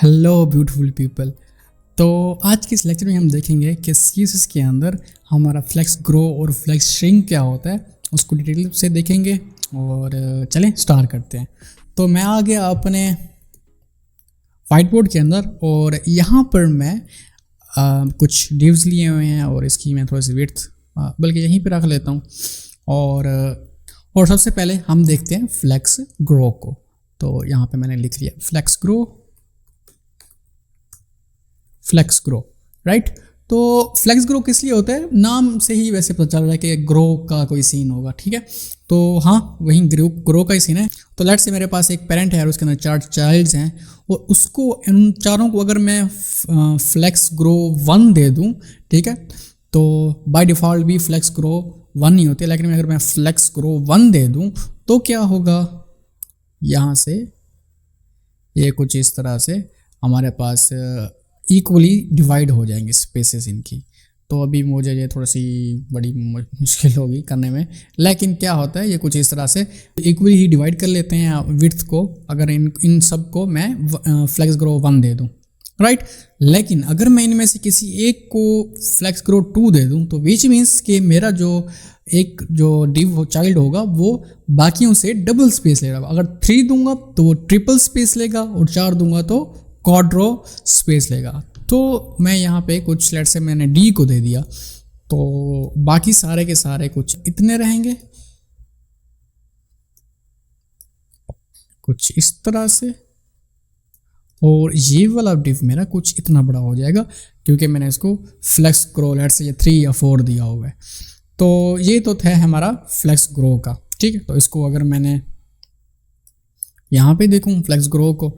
Hello beautiful people. तो आज के इस लेक्चर में हम देखेंगे कि CSS के अंदर हमारा फ्लेक्स ग्रो और फ्लेक्स श्रिंक क्या होता है, उसको डिटेल से देखेंगे। और चलें स्टार्ट करते हैं। तो मैं आ गया अपने वाइट बोर्ड के अंदर और यहाँ पर मैं कुछ डिव्स लिए हुए हैं और इसकी मैं थोड़ी सी विड्थ बल्कि यहीं पे रख लेता हूँ। और सबसे पहले हम देखते हैं फ्लेक्स ग्रो को। तो यहाँ पे मैंने लिख लिया फ्लेक्स ग्रो, राइट। तो फ्लेक्स ग्रो किस लिए होता है, नाम से ही वैसे पता चल रहा है कि ग्रो का कोई सीन होगा, ठीक है। तो हाँ, वही ग्रो का ही सीन है। तो लेट्स से मेरे पास एक पेरेंट है और उसके अंदर 4 चाइल्ड्स हैं और उसको इन चारों को अगर मैं फ्लेक्स ग्रो 1 दे दूँ, ठीक है, तो बाय डिफ़ॉल्ट भी फ्लेक्स ग्रो 1 ही होती है। लेकिन अगर मैं फ्लेक्स ग्रो 1 दे दूँ तो क्या होगा, यहाँ से ये कुछ इस तरह से हमारे पास इक्वली डिवाइड हो जाएंगे स्पेसेस इनकी। तो अभी मुझे ये थोड़ी सी बड़ी मुश्किल होगी करने में, लेकिन क्या होता है ये कुछ इस तरह से इक्वली ही डिवाइड कर लेते हैं विड्थ को, अगर इन सब को मैं फ्लेक्स ग्रो 1 दे दूं, राइट। लेकिन अगर मैं इनमें से किसी एक को फ्लेक्स ग्रो 2 दे दूं तो विच मीन्स कि मेरा जो डिव चाइल्ड होगा वो बाकियों से डबल स्पेस लेगा। अगर 3 दूंगा तो वो ट्रिपल स्पेस लेगा और 4 दूंगा तो क्वाड्रो स्पेस लेगा। तो मैं यहाँ पे कुछ लेट से मैंने डी को दे दिया तो बाकी सारे के सारे कुछ इतने रहेंगे, कुछ इस तरह से, और ये वाला डिव मेरा कुछ इतना बड़ा हो जाएगा क्योंकि मैंने इसको फ्लेक्स ग्रो लेट से 3 या 4 दिया हुआ है। तो ये तो था हमारा फ्लेक्स ग्रो का, ठीक है। तो इसको अगर मैंने यहाँ पे देखूँ फ्लेक्स ग्रो को,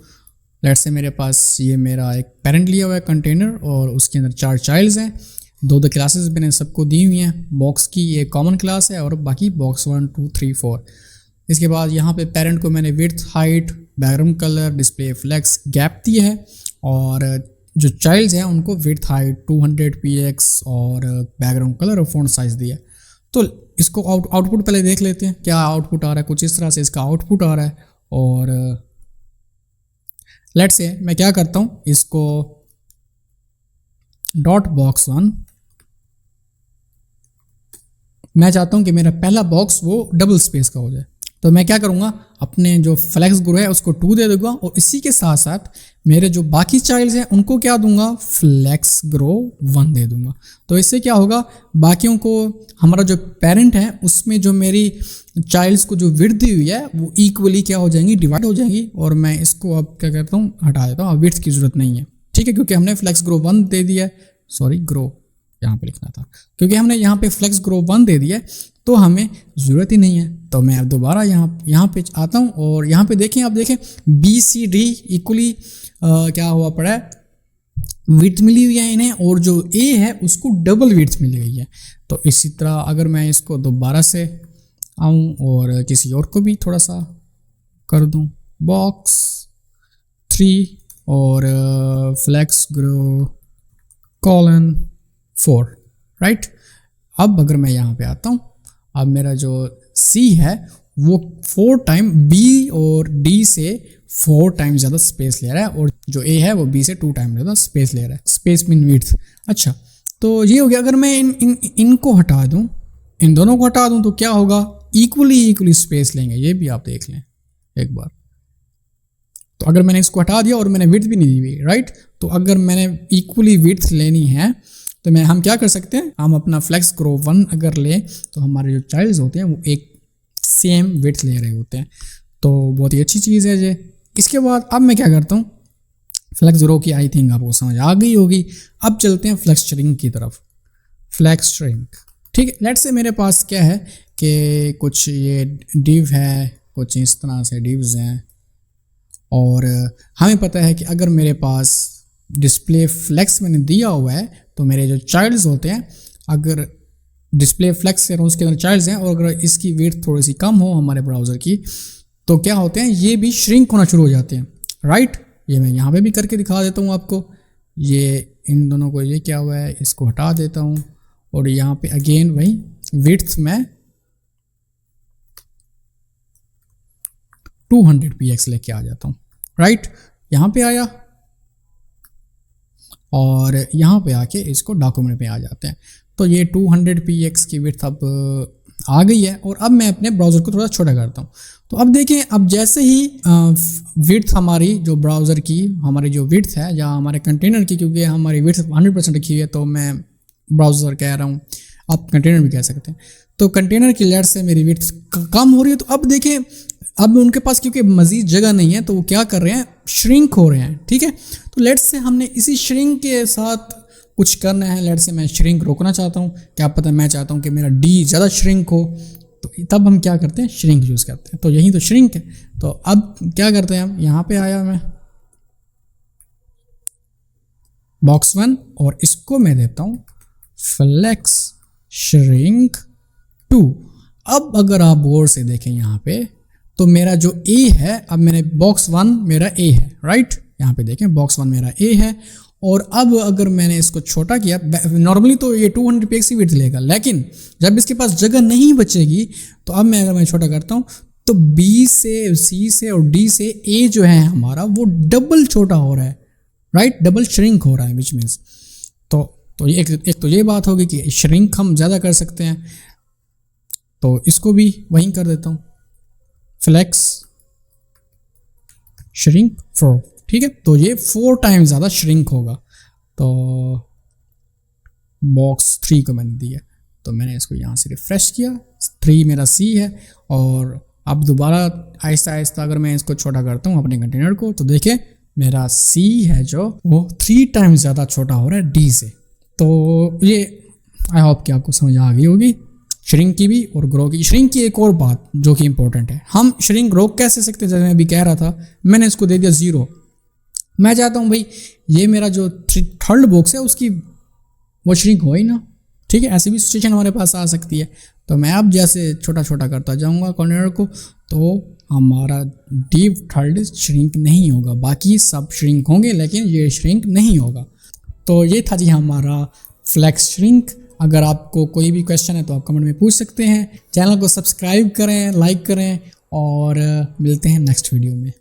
लेट से मेरे पास ये मेरा एक पेरेंट लिया हुआ है कंटेनर और उसके अंदर 4 चाइल्ड्स हैं। 2 क्लासेस मैंने सबको दी हुई हैं। बॉक्स की ये कॉमन क्लास है और बाकी बॉक्स 1 2 3 4। इसके बाद यहाँ पे पेरेंट को मैंने width, height, background colour, display, flex, gap दिया है। और जो चाइल्ड्स हैं उनको विड्थ, हाइट 200 px और बैकग्राउंड कलर और फ़ॉन्ट साइज़ दिया है। तो इसको आउटपुट पहले देख लेते हैं क्या आउटपुट आ रहा है। कुछ इस तरह से इसका आउटपुट आ रहा है। और लेट्स से मैं क्या करता हूँ, इसको डॉट बॉक्स 1, मैं चाहता हूँ कि मेरा पहला बॉक्स वो डबल स्पेस का हो जाए। तो मैं क्या करूँगा, अपने जो फ्लेक्स ग्रो है उसको 2 दे दूंगा और इसी के साथ साथ मेरे जो बाकी चाइल्ड्स हैं उनको क्या दूंगा, फ्लेक्स ग्रो 1 दे दूंगा। तो इससे क्या होगा, बाकियों को हमारा जो पेरेंट है उसमें जो मेरी चाइल्ड्स को जो विड्थ दी हुई है वो इक्वली क्या हो जाएंगी, डिवाइड हो जाएंगी। और मैं इसको अब क्या करता हूँ, हटा देता हूँ, अब विड्थ की ज़रूरत नहीं है, ठीक है, क्योंकि हमने फ्लेक्स ग्रो 1 दे दिया है। सॉरी, ग्रो यहाँ पे लिखना था, क्योंकि हमने यहाँ पे फ्लेक्स ग्रो 1 दे दिया है तो हमें ज़रूरत ही नहीं है। तो मैं अब दोबारा यहाँ पे आता हूँ और यहाँ पे देखें, आप देखें BCD इक्वली क्या हुआ पड़ा है, विड्थ मिली हुई है इन्हें, और जो A है उसको डबल विड्थ मिली हुई है। तो इसी तरह अगर मैं इसको दोबारा से आऊँ और किसी और को भी थोड़ा सा कर दूँ, बॉक्स 3 और फ्लेक्स ग्रो कॉलन 4, राइट। अब अगर मैं यहाँ पे आता हूँ, अब मेरा जो C है वो 4 टाइम B और D से 4 टाइम ज़्यादा स्पेस ले रहा है और जो A है वो B से 2 टाइम ज़्यादा स्पेस ले रहा है, स्पेस मीन विड्थ। अच्छा, तो ये हो गया। अगर मैं इनको हटा दूँ, इन दोनों को हटा दूँ तो क्या होगा, इक्वली स्पेस लेंगे। ये भी आप देख लें एक बार। तो अगर मैंने इसको हटा दिया और मैंने विड्थ भी नहीं दी हुई, राइट, तो अगर मैंने इक्वली विड्थ लेनी है तो हम क्या कर सकते हैं, हम अपना फ्लेक्स ग्रो 1 अगर लें तो हमारे जो चाइल्ड्स होते हैं वो एक सेम विड्थ ले रहे होते हैं। तो बहुत ही अच्छी चीज़ है ये। इसके बाद अब मैं क्या करता हूँ, फ्लेक्स ग्रो की आई थिंक आपको समझ आ गई होगी। अब चलते हैं फ्लेक्स श्रिंक की तरफ। फ्लेक्स श्रिंक, ठीक है। लेट्स से मेरे पास क्या है कि कुछ ये डिव है, कुछ इस तरह से डिव्स हैं और हमें पता है कि अगर मेरे पास डिस्प्ले फ्लेक्स मैंने दिया हुआ है तो मेरे जो चाइल्ड्स होते हैं, अगर डिस्प्ले फ्लेक्स है उसके अंदर चाइल्ड्स हैं और अगर इसकी वेट थोड़ी सी कम हो हमारे ब्राउज़र की, तो क्या होते हैं, ये भी श्रिंक होना शुरू हो जाते हैं, राइट। ये मैं यहाँ पे भी करके दिखा देता हूँ आपको। ये इन दोनों को, ये क्या हुआ है, इसको हटा देता हूँ और यहाँ पे अगेन वही विड्थ में 200 px लेके आ जाता हूँ, राइट। यहाँ पे आया और यहाँ पे आके इसको डॉक्यूमेंट पे आ जाते हैं। तो ये 200px की विड्थ अब आ गई है। और अब मैं अपने ब्राउज़र को थोड़ा छोटा करता हूँ। तो अब देखें, अब जैसे ही विड्थ हमारी जो ब्राउज़र की हमारी जो विड्थ है या हमारे कंटेनर की, क्योंकि हमारी विड्थ 100% रखी है तो मैं ब्राउज़र कह रहा हूँ, आप कंटेनर भी कह सकते हैं। तो कंटेनर की लेट से मेरी विड्थ कम हो रही है। तो अब देखें, अब उनके पास क्योंकि मज़ीद जगह नहीं है तो वो क्या कर रहे हैं, श्रिंक हो रहे हैं। ठीक है, तो लेट्स से हमने इसी श्रिंक के साथ कुछ करना है। लेट्स से मैं श्रिंक रोकना चाहता हूँ, क्या पता मैं चाहता हूँ कि मेरा डी ज़्यादा श्रिंक हो, तो तब हम क्या करते हैं, श्रिंक यूज़ करते हैं। तो यही तो श्रिंक है। तो अब क्या करते हैं, हम यहाँ पे आया मैं बॉक्स 1 और इसको मैं देता हूँ फ्लेक्स श्रिंक 2। अब अगर आप गौर से देखें यहाँ पे, तो मेरा जो ए है, अब मैंने बॉक्स 1 मेरा ए है, राइट, यहाँ पे देखें बॉक्स 1 मेरा ए है। और अब अगर मैंने इसको छोटा किया, नॉर्मली तो ये 200px की विड्थ लेगा, लेकिन जब इसके पास जगह नहीं बचेगी तो अब मैं अगर मैं छोटा करता हूँ तो बी से, सी से और डी से ए जो है हमारा वो डबल छोटा हो रहा है, राइट, डबल श्रिंक हो रहा है, विच मीन्स तो एक तो ये बात होगी कि श्रिंक हम ज़्यादा कर सकते हैं। तो इसको भी वहीं कर देता हूँ, फ्लेक्स श्रिंक 4। ठीक है, तो ये 4 टाइम्स ज़्यादा श्रिंक होगा। तो बॉक्स 3 को मैंने दिया, तो मैंने इसको यहाँ से रिफ्रेश किया, 3 मेरा सी है। और अब दोबारा आहिस्ता आहिस्ता अगर मैं इसको छोटा करता हूँ अपने कंटेनर को, तो देखिए मेरा सी है जो वो 3 टाइम्स ज़्यादा छोटा हो रहा है डी से। तो ये आई होप कि आपको समझ आ गई होगी श्रिंक की भी और ग्रो की। श्रिंक की एक और बात जो कि इंपॉर्टेंट है, हम श्रिंक रोक कैसे सकते हैं, जैसे मैं अभी कह रहा था, मैंने इसको दे दिया 0। मैं चाहता हूँ भाई ये मेरा जो थर्ड बॉक्स है उसकी वो श्रिंक हो ही ना। ठीक है, ऐसी भी सिचुएशन हमारे पास आ सकती है। तो मैं अब जैसे छोटा छोटा करता जाऊँगा कंटेनर को, तो हमारा डीप थर्ड श्रिंक नहीं होगा, बाकी सब श्रिंक होंगे लेकिन ये श्रिंक नहीं होगा। तो ये था जी हमारा फ्लेक्स श्रिंक। अगर आपको कोई भी क्वेश्चन है तो आप कमेंट में पूछ सकते हैं। चैनल को सब्सक्राइब करें, लाइक करें और मिलते हैं नेक्स्ट वीडियो में।